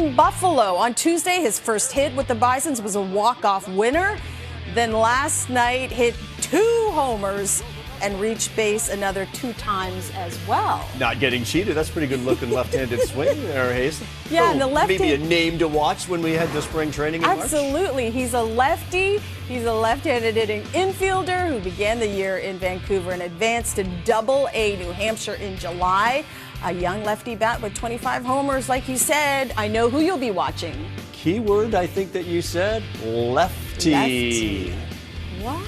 in Buffalo. On Tuesday, his first hit with the Bisons was a walk-off winner. Then last night, hit 2 homers and reached base another 2 times as well. Not getting cheated. That's pretty good looking left-handed swing there, Hayes. Yeah, so and the lefty. Maybe a name to watch when we head to spring training in March. Absolutely. He's a lefty. He's a left-handed hitting infielder who began the year in Vancouver and advanced to Double-A New Hampshire in July. A young lefty bat with 25 homers, like you said. I know who you'll be watching. Keyword, I think that you said, lefty. Lefty. What?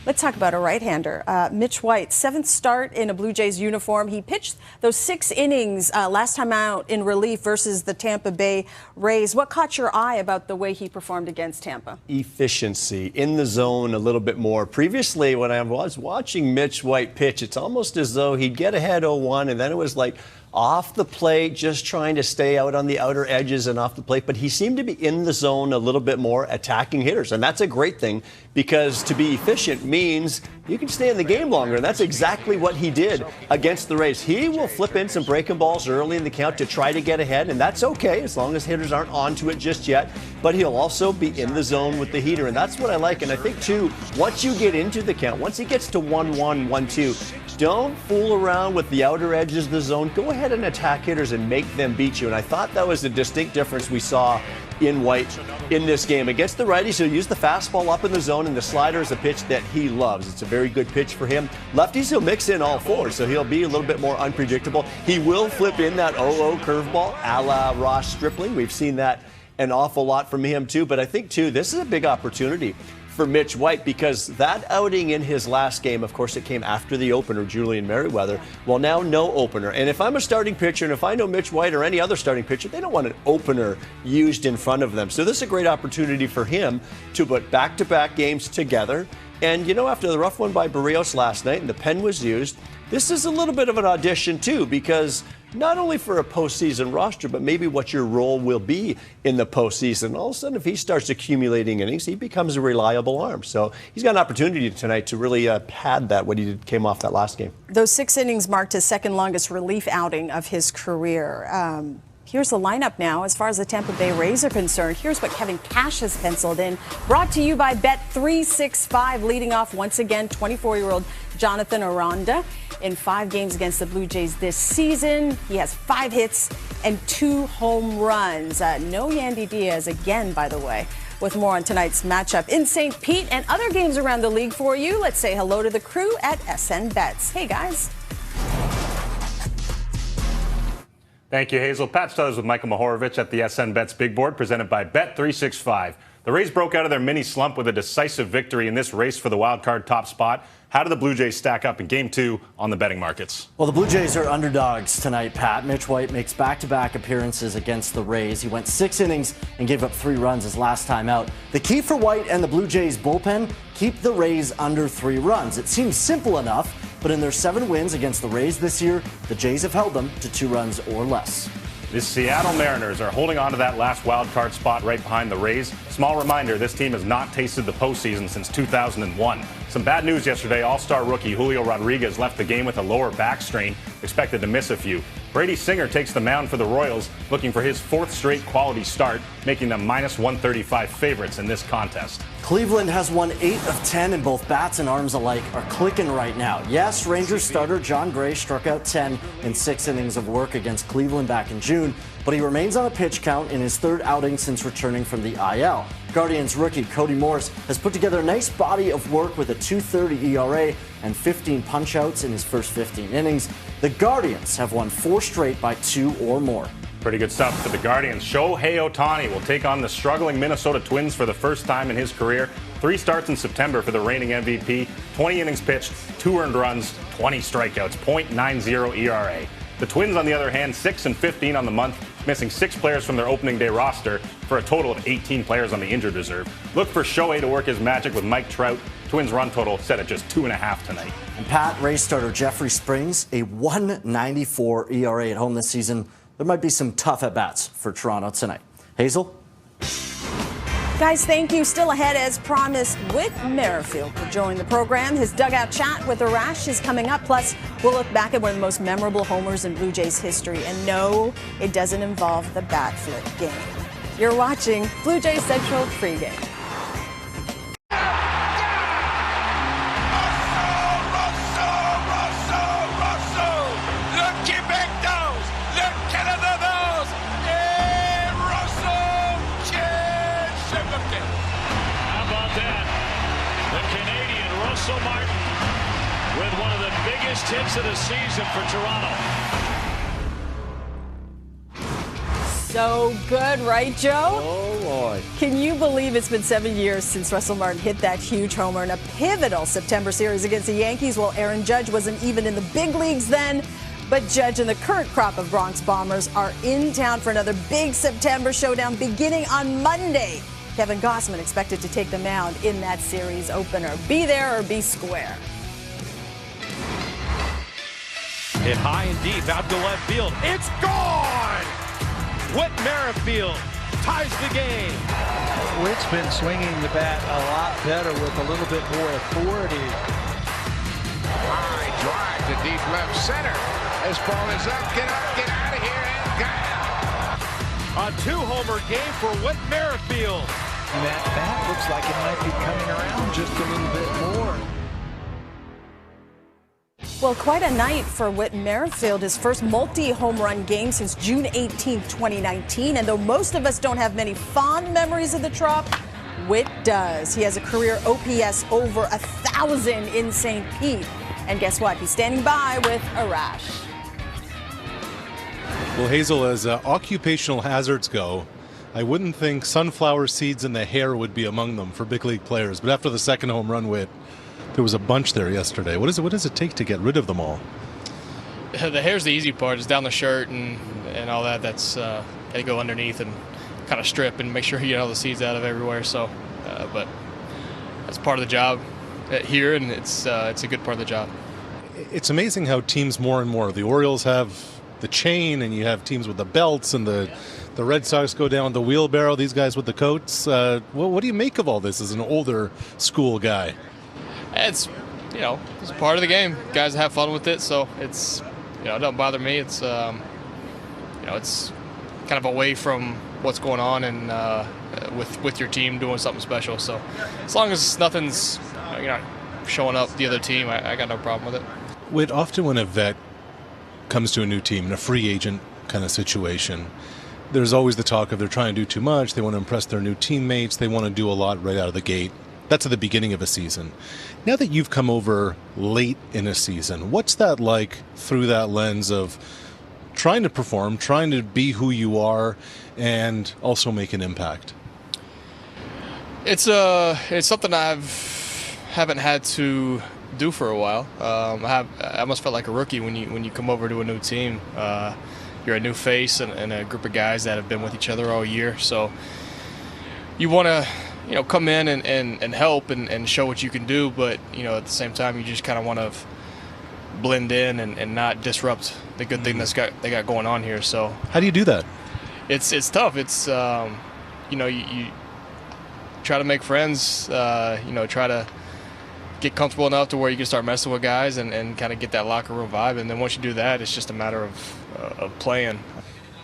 Let's talk about a right-hander. Mitch White, 7th start in a Blue Jays uniform. He pitched those 6 innings last time out in relief versus the Tampa Bay Rays. What caught your eye about the way he performed against Tampa? Efficiency, in the zone a little bit more. Previously, when I was watching Mitch White pitch, it's almost as though he'd get ahead 0-1, and then it was like off the plate, just trying to stay out on the outer edges and off the plate. But he seemed to be in the zone a little bit more, attacking hitters. And that's a great thing, because to be efficient means you can stay in the game longer. And that's exactly what he did against the Rays. He will flip in some breaking balls early in the count to try to get ahead. And that's okay, as long as hitters aren't onto it just yet. But he'll also be in the zone with the heater. And that's what I like. And I think, too, once you get into the count, once he gets to 1-1, 1-2, don't fool around with the outer edges of the zone. Go ahead and attack hitters and make them beat you. And I thought that was a distinct difference we saw in White in this game. Against the righties, he'll use the fastball up in the zone, and the slider is a pitch that he loves. It's a very good pitch for him. Lefties, he'll mix in all 4, so he'll be a little bit more unpredictable. He will flip in that 0-0 curveball a la Ross Stripling. We've seen that an awful lot from him, too. But I think, too, this is a big opportunity for Mitch White, because that outing in his last game, of course, it came after the opener, Julian Merriweather. Well, now no opener. And if I'm a starting pitcher, and if I know Mitch White or any other starting pitcher, they don't want an opener used in front of them. So this is a great opportunity for him to put back-to-back games together. And, you know, after the rough one by Barrios last night and the pen was used, this is a little bit of an audition, too, because not only for a postseason roster, but maybe what your role will be in the postseason. All of a sudden, if he starts accumulating innings, he becomes a reliable arm. So he's got an opportunity tonight to really pad that, what he came off that last game. Those 6 innings marked his second longest relief outing of his career. Here's the lineup now. As far as the Tampa Bay Rays are concerned, here's what Kevin Cash has penciled in. Brought to you by Bet365, leading off once again 24-year-old Jonathan Aranda. In 5 games against the Blue Jays this season, he has 5 hits and 2 home runs. No Yandy Diaz again, by the way. With more on tonight's matchup in St. Pete and other games around the league for you, let's say hello to the crew at SN Bets. Hey, guys. Thank you, Hazel. Pat Stuthers with Michael Mahorovich at the SN Bets Big Board, presented by Bet365. The Rays broke out of their mini slump with a decisive victory in this race for the wild card top spot. How do the Blue Jays stack up in Game 2 on the betting markets? Well, the Blue Jays are underdogs tonight, Pat. Mitch White makes back-to-back appearances against the Rays. He went 6 innings and gave up 3 runs his last time out. The key for White and the Blue Jays bullpen, keep the Rays under 3 runs. It seems simple enough, but in their 7 wins against the Rays this year, the Jays have held them to 2 runs or less. The Seattle Mariners are holding on to that last wild card spot right behind the Rays. Small reminder, this team has not tasted the postseason since 2001. Some bad news yesterday. All-star rookie Julio Rodriguez left the game with a lower back strain, expected to miss a few. Brady Singer takes the mound for the Royals, looking for his 4th straight quality start, making them -135 favorites in this contest. Cleveland has won 8 of 10, and both bats and arms alike are clicking right now. Yes, Rangers starter John Gray struck out 10 in 6 innings of work against Cleveland back in June, but he remains on a pitch count in his 3rd outing since returning from the IL. Guardians rookie Cody Morris has put together a nice body of work with a 2.30 ERA and 15 punch-outs in his first 15 innings. The Guardians have won 4 straight by 2 or more. Pretty good stuff for the Guardians. Shohei Ohtani will take on the struggling Minnesota Twins for the first time in his career. 3 starts in September for the reigning MVP. 20 innings pitched, 2 earned runs, 20 strikeouts, .90 ERA. The Twins, on the other hand, 6 and 15 on the month, missing 6 players from their opening day roster for a total of 18 players on the injured reserve. Look for Shohei to work his magic with Mike Trout. Twins run total set at just 2.5 tonight. And Pat, Rays starter Jeffrey Springs, a 1.94 ERA at home this season. There might be some tough at-bats for Toronto tonight. Hazel? Guys, thank you. Still ahead, as promised, Whit Merrifield will join the program. His dugout chat with Arash is coming up. Plus, we'll look back at one of the most memorable homers in Blue Jays history. And no, it doesn't involve the bat flip game. You're watching Blue Jays Central pregame. With one of the biggest hits of the season for Toronto. So good, right, Joe? Oh, Lord. Can you believe it's been 7 years since Russell Martin hit that huge homer in a pivotal September series against the Yankees? Well, Aaron Judge wasn't even in the big leagues then, but Judge and the current crop of Bronx Bombers are in town for another big September showdown beginning on Monday. Kevin Gausman expected to take the mound in that series opener. Be there or be square. Hit high and deep out to left field. It's gone! Whit Merrifield ties the game. Whit's been swinging the bat a lot better with a little bit more authority. High drive to deep left center. This ball is up. Get out of here, and got it. A two-homer game for Whit Merrifield. That bat looks like it might be coming around just a little bit more. Well, quite a night for Whit Merrifield, his first multi-home run game since June 18, 2019. And though most of us don't have many fond memories of the Trop, Whit does. He has a career OPS over 1,000 in St. Pete. And guess what? He's standing by with Arash. Well, Hazel, as occupational hazards go, I wouldn't think sunflower seeds in the hair would be among them for big league players. But after the second home run, Whit, there was a bunch there yesterday. What does it take to get rid of them all? The hair's the easy part. It's down the shirt and all that. That's got to go underneath and kind of strip and make sure you get all the seeds out of everywhere. So, but that's part of the job here, and it's a good part of the job. It's amazing how teams more and more. The Orioles have the chain, and you have teams with the belts, and the Red Sox go down the wheelbarrow. These guys with the coats. What do you make of all this as an older school guy? It's it's part of the game. Guys have fun with it, so it's it don't bother me. It's it's kind of away from what's going on and with your team doing something special. So as long as nothing's you're not showing up the other team, I got no problem with it. Whit, often when a vet comes to a new team in a free agent kind of situation, there's always the talk of they're trying to do too much. They want to impress their new teammates. They want to do a lot right out of the gate. That's at the beginning of a season. Now that you've come over late in a season, what's that like through that lens of trying to perform, trying to be who you are, and also make an impact? It's something haven't had to do for a while. I almost felt like a rookie when you come over to a new team. You're a new face and a group of guys that have been with each other all year. So you want to come in and help and show what you can do, but at the same time you just kind of want to blend in and not disrupt the good thing they got going on here. So how do you do that? It's tough. It's you try to make friends, try to get comfortable enough to where you can start messing with guys and kind of get that locker room vibe, and then once you do that, it's just a matter of playing.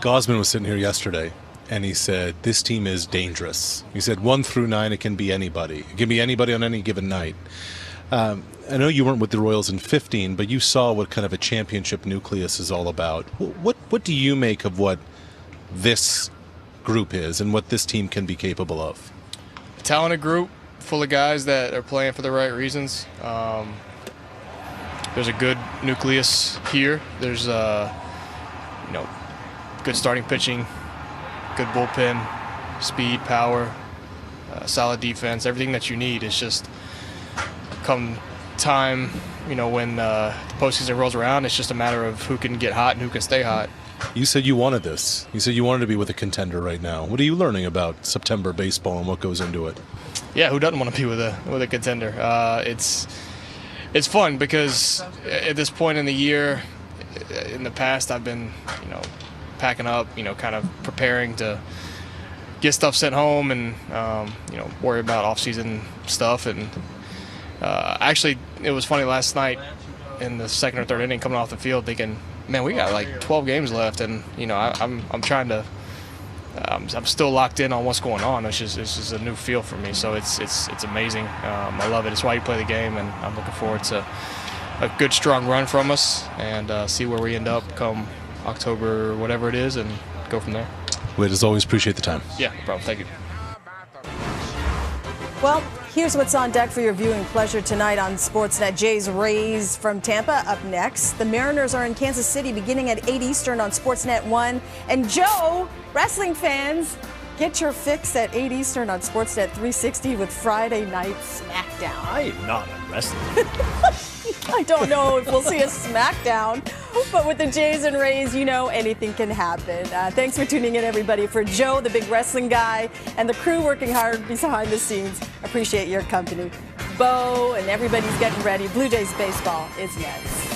Gausman was sitting here yesterday, and he said, this team is dangerous. He said 1 through 9, it can be anybody. It can be anybody on any given night. I know you weren't with the Royals in 15, but you saw what kind of a championship nucleus is all about. What do you make of what this group is and what this team can be capable of? A talented group full of guys that are playing for the right reasons. There's a good nucleus here. There's good starting pitching, good bullpen, speed, power, solid defense, everything that you need. It's just come time, when the postseason rolls around, it's just a matter of who can get hot and who can stay hot. You said you wanted this. You said you wanted to be with a contender right now. What are you learning about September baseball and what goes into it? Yeah, who doesn't want to be with a contender? It's fun because at this point in the year, in the past, I've been, packing up, kind of preparing to get stuff sent home and worry about off-season stuff. And actually, it was funny last night in the second or third inning, coming off the field, thinking, man, we got like 12 games left, and I'm trying to. I'm still locked in on what's going on. It's just a new feel for me, so it's amazing. I love it. It's why you play the game, and I'm looking forward to a good, strong run from us and see where we end up come October, whatever it is, and go from there. Whit, as always, appreciate the time. Yeah, no problem. Thank you. Well, here's what's on deck for your viewing pleasure tonight on Sportsnet. Jays Rays from Tampa up next. The Mariners are in Kansas City beginning at 8 Eastern on Sportsnet 1. And Joe, wrestling fans, get your fix at 8 Eastern on Sportsnet 360 with Friday Night SmackDown. I am not a wrestler. I don't know if we'll see a SmackDown, but with the Jays and Rays, anything can happen. Thanks for tuning in, everybody. For Joe, the big wrestling guy, and the crew working hard behind the scenes, appreciate your company. Bo and everybody's getting ready. Blue Jays baseball is next.